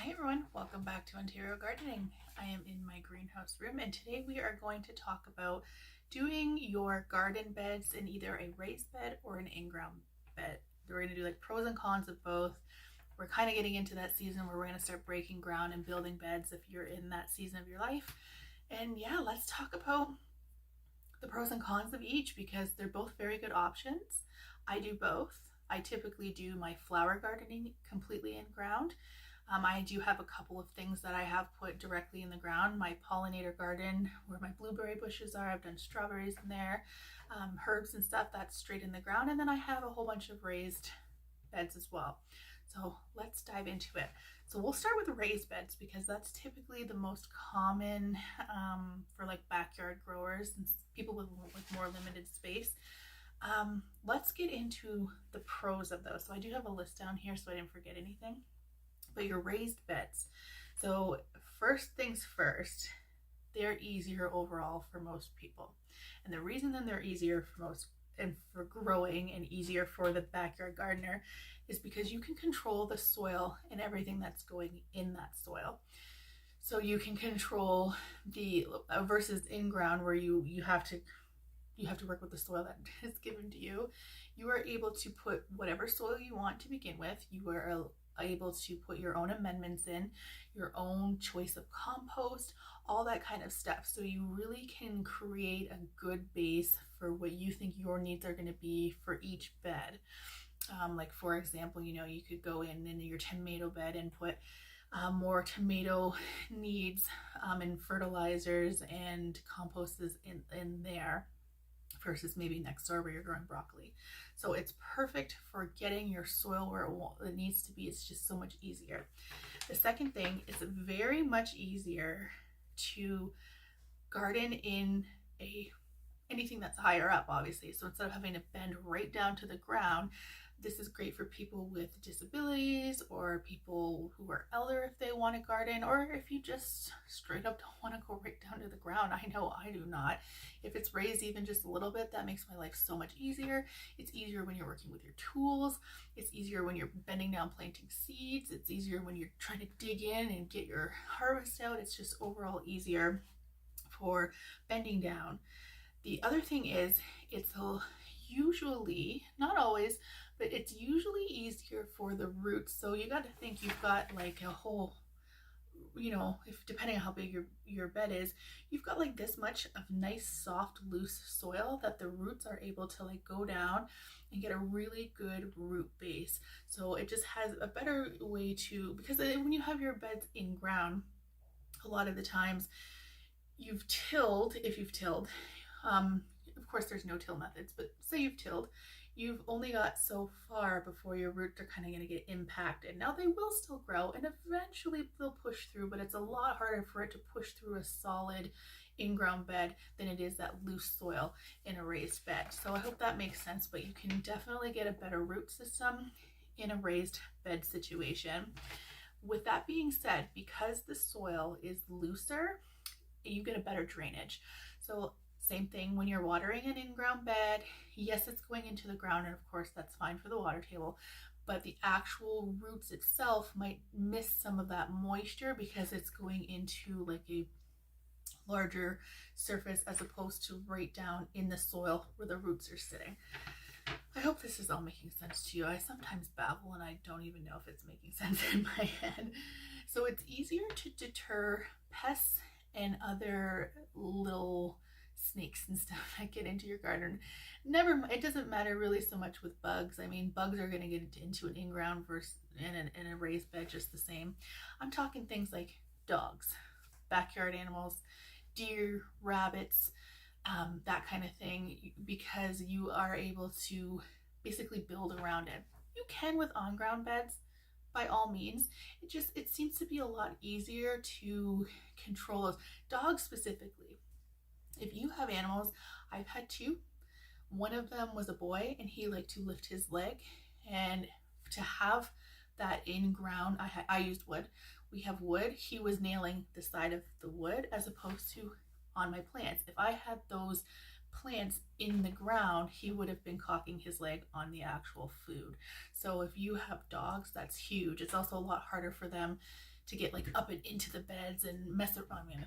Hey everyone, welcome back to Ontario Gardening. I am in my greenhouse room and today we are going to talk about doing your garden beds in either a raised bed or an in-ground bed. We're going to do like pros and cons of both. We're kind of getting into that season where we're going to start breaking ground and building beds if you're in that season of your life. And yeah, let's talk about the pros and cons of each because they're both very good options. I do both. I typically do my flower gardening completely in ground. I do have a couple of things that I have put directly in the ground. My pollinator garden, where my blueberry bushes are, I've done strawberries in there, herbs and stuff, that's straight in the ground. And then I have a whole bunch of raised beds as well. So let's dive into it. So we'll start with raised beds because that's typically the most common for like backyard growers and people with more limited space. Let's get into the pros of those. So I do have a list down here so I didn't forget anything. But your raised beds. So first things first, they're easier overall for most people. And the reason that they're easier for most and for growing and easier for the backyard gardener is because you can control the soil and everything that's going in that soil. So you can control the versus in ground where you have to work with the soil that is given to you. You are able to put whatever soil you want to begin with. You are able to put your own amendments in, your own choice of compost, all that kind of stuff. So you really can create a good base for what you think your needs are going to be for each bed. Like for example, you could go in your tomato bed and put more tomato needs and fertilizers and composts in there versus maybe next door where you're growing broccoli. So it's perfect for getting your soil where it needs to be. It's just so much easier. The second thing is very much easier to garden in anything that's higher up, obviously. So instead of having to bend right down to the ground, this is great for people with disabilities or people who are elder if they want to garden, or if you just straight up don't want to go right down to the ground. I know I do not. If it's raised even just a little bit, that makes my life so much easier. It's easier when you're working with your tools. It's easier when you're bending down planting seeds. It's easier when you're trying to dig in and get your harvest out. It's just overall easier for bending down. The other thing is it's usually, not always, but it's usually easier for the roots. So you got to think you've got like a whole, if depending on how big your bed is, you've got like this much of nice, soft, loose soil that the roots are able to like go down and get a really good root base. So it just has a better way to, because when you have your beds in ground, a lot of the times you've tilled, if you've tilled, of course there's no till methods, but say you've tilled, you've only got so far before your roots are kind of going to get impacted. Now they will still grow and eventually they'll push through, but it's a lot harder for it to push through a solid in-ground bed than it is that loose soil in a raised bed. So I hope that makes sense, but you can definitely get a better root system in a raised bed situation. With that being said, because the soil is looser, you get a better drainage. So same thing when you're watering an in-ground bed. Yes, it's going into the ground, and of course that's fine for the water table, but the actual roots itself might miss some of that moisture because it's going into like a larger surface as opposed to right down in the soil where the roots are sitting. I hope this is all making sense to you. I sometimes babble and I don't even know if it's making sense in my head. So it's easier to deter pests and other little snakes and stuff that get into your garden. It doesn't matter really so much with bugs. I mean, bugs are going to get into an in-ground versus in a raised bed just the same. I'm talking things like dogs, backyard animals, deer, rabbits, that kind of thing, because you are able to basically build around it. You can with on-ground beds, by all means. It seems to be a lot easier to control those. Dogs specifically. If you have animals, I've had two. One of them was a boy and he liked to lift his leg, and to have that in ground, I used wood. We have wood. He was nailing the side of the wood as opposed to on my plants. If I had those plants in the ground, he would have been cocking his leg on the actual food. So if you have dogs, that's huge. It's also a lot harder for them to get like up and into the beds and mess around. I mean,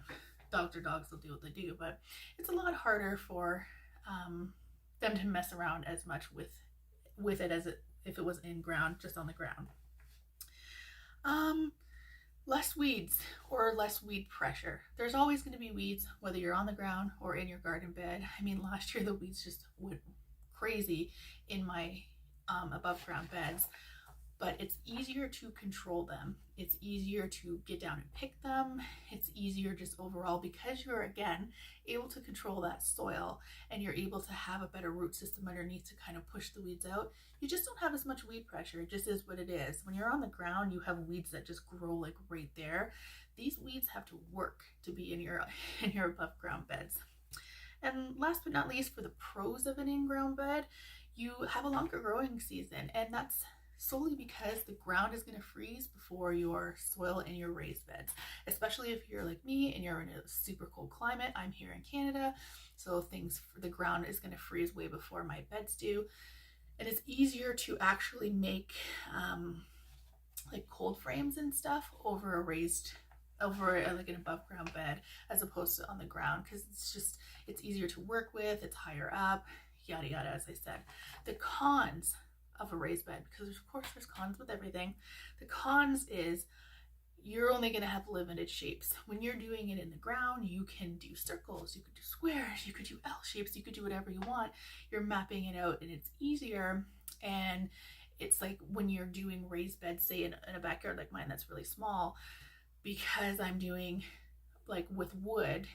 dogs will do what they do, but it's a lot harder for them to mess around as much with it as if it was in ground, just on the ground. Less weeds or less weed pressure. There's always going to be weeds whether you're on the ground or in your garden bed. I mean, last year the weeds just went crazy in my above ground beds, but it's easier to control them. It's easier to get down and pick them. It's easier just overall because you're, again, able to control that soil and you're able to have a better root system underneath to kind of push the weeds out. You just don't have as much weed pressure. It just is what it is. When you're on the ground, you have weeds that just grow like right there. These weeds have to work to be in your above ground beds. And last but not least, for the pros of an in-ground bed, you have a longer growing season, and that's solely because the ground is going to freeze before your soil in your raised beds, especially if you're like me and you're in a super cold climate. I'm here in Canada, so the ground is going to freeze way before my beds do, and it's easier to actually make like cold frames and stuff over like an above ground bed as opposed to on the ground, because it's easier to work with, it's higher up, yada yada. As I said, the cons of a raised bed, because of course there's cons with everything. The cons is you're only going to have limited shapes. When you're doing it in the ground, you can do circles, you could do squares, you could do L shapes, you could do whatever you want. You're mapping it out and it's easier. And it's like when you're doing raised beds, say in a backyard like mine that's really small, because I'm doing like with wood,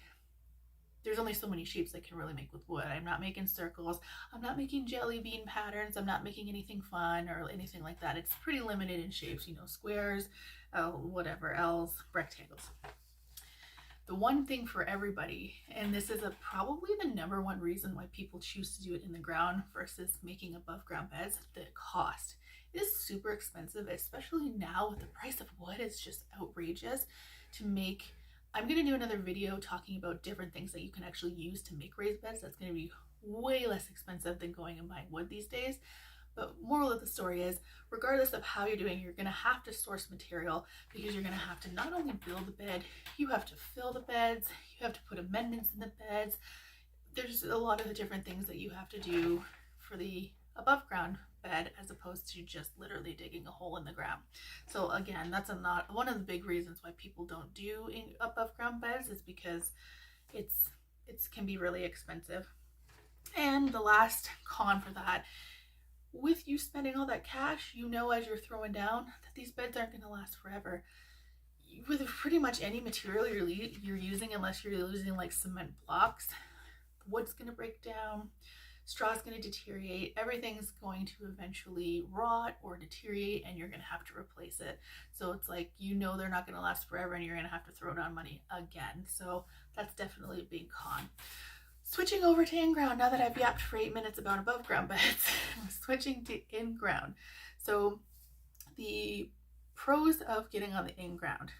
there's only so many shapes I can really make with wood. I'm not making circles, I'm not making jelly bean patterns, I'm not making anything fun or anything like that. It's pretty limited in shapes, squares, whatever, L's, rectangles. The one thing for everybody, and this is probably the number one reason why people choose to do it in the ground versus making above ground beds, the cost. It is super expensive, especially now with the price of wood. It's just outrageous to make. I'm going to do another video talking about different things that you can actually use to make raised beds. That's going to be way less expensive than going and buying wood these days. But moral of the story is, regardless of how you're doing, you're going to have to source material, because you're going to have to not only build the bed, you have to fill the beds, you have to put amendments in the beds. There's a lot of the different things that you have to do for the above ground bed as opposed to just literally digging a hole in the ground. So again, that's not one of the big reasons why people don't do above ground beds, is because it can be really expensive. And the last con for that, with you spending all that cash, as you're throwing down that these beds aren't going to last forever. With pretty much any material you're using, unless you're using like cement blocks, the wood's going to break down, straw's going to deteriorate, everything's going to eventually rot or deteriorate, and you're going to have to replace it. So it's like, they're not going to last forever, and you're going to have to throw down money again. So that's definitely a big con. Switching over to in-ground, now that I've yapped for 8 minutes about above ground beds, switching to in-ground. So the pros of getting on the in-ground.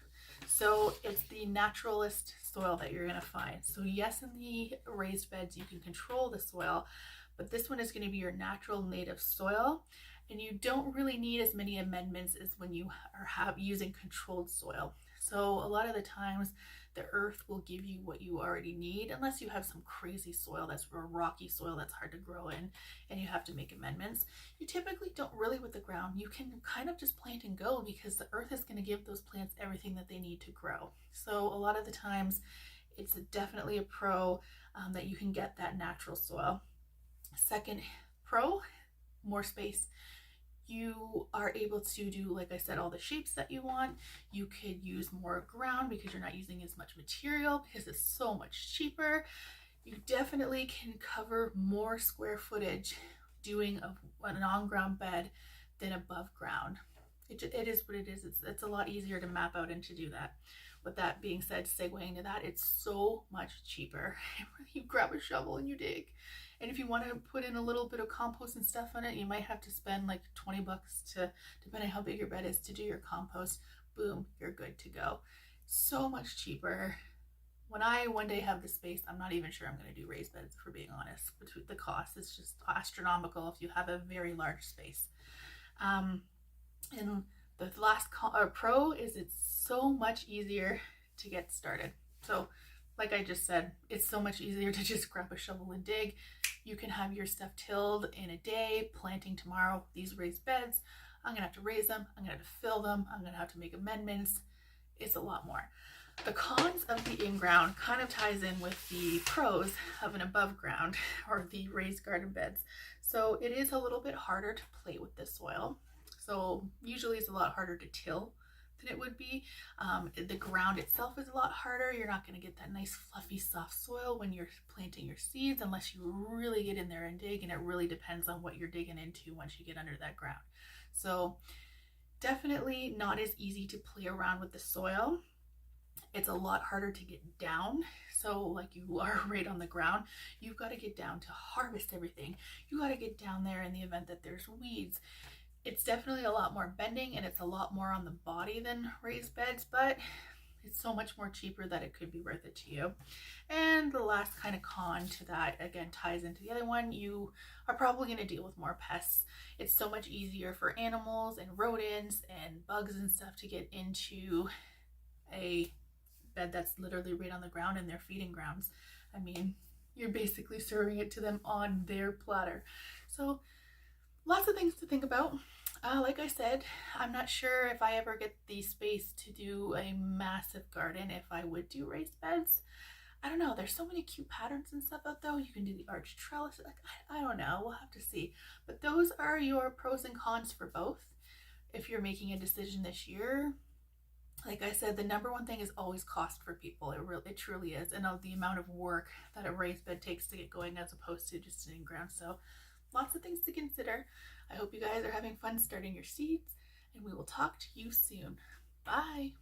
So it's the naturalist soil that you're going to find. So yes, in the raised beds, you can control the soil, but this one is going to be your natural native soil. And you don't really need as many amendments as when you are using controlled soil. So a lot of the times the earth will give you what you already need, unless you have some crazy soil that's a rocky soil that's hard to grow in and you have to make amendments. You typically don't really with the ground. You can kind of just plant and go, because the earth is going to give those plants everything that they need to grow. So a lot of the times it's definitely a pro that you can get that natural soil. Second pro, more space. You are able to do, like I said, all the shapes that you want. You could use more ground because you're not using as much material, because it's so much cheaper. You definitely can cover more square footage doing an on-ground bed than above ground. It is what it is. It's a lot easier to map out and to do that. With that being said, segueing to that, it's so much cheaper. You grab a shovel and you dig. And if you want to put in a little bit of compost and stuff on it, you might have to spend like $20 depending how big your bed is, to do your compost. Boom, you're good to go. So much cheaper. When I one day have the space, I'm not even sure I'm going to do raised beds, for being honest. Between the cost is just astronomical if you have a very large space. And the last pro is it's so much easier to get started. So like I just said, it's so much easier to just grab a shovel and dig. You can have your stuff tilled in a day, planting tomorrow. These raised beds, I'm gonna have to raise them, I'm gonna have to fill them, I'm gonna have to make amendments. It's a lot more. The cons of the in-ground kind of ties in with the pros of an above ground or the raised garden beds. So it is a little bit harder to play with the soil. So usually it's a lot harder to till than it would be. The ground itself is a lot harder. You're not going to get that nice fluffy soft soil when you're planting your seeds unless you really get in there and dig, and it really depends on what you're digging into once you get under that ground. So definitely not as easy to play around with the soil. It's a lot harder to get down. So like you are right on the ground, you've got to get down to harvest everything. You got to get down there in the event that there's weeds. It's definitely a lot more bending and it's a lot more on the body than raised beds, but it's so much more cheaper that it could be worth it to you. And the last kind of con to that, again, ties into the other one. You are probably going to deal with more pests. It's so much easier for animals and rodents and bugs and stuff to get into a bed that's literally right on the ground in their feeding grounds. I mean, you're basically serving it to them on their platter. So lots of things to think about. Like I said, I'm not sure if I ever get the space to do a massive garden, if I would do raised beds. I don't know. There's so many cute patterns and stuff out there. You can do the arched trellis. Like, I don't know. We'll have to see. But those are your pros and cons for both. If you're making a decision this year, like I said, the number one thing is always cost for people. It truly is. And the amount of work that a raised bed takes to get going as opposed to just sitting ground. So lots of things to consider. I hope you guys are having fun starting your seeds, and we will talk to you soon. Bye.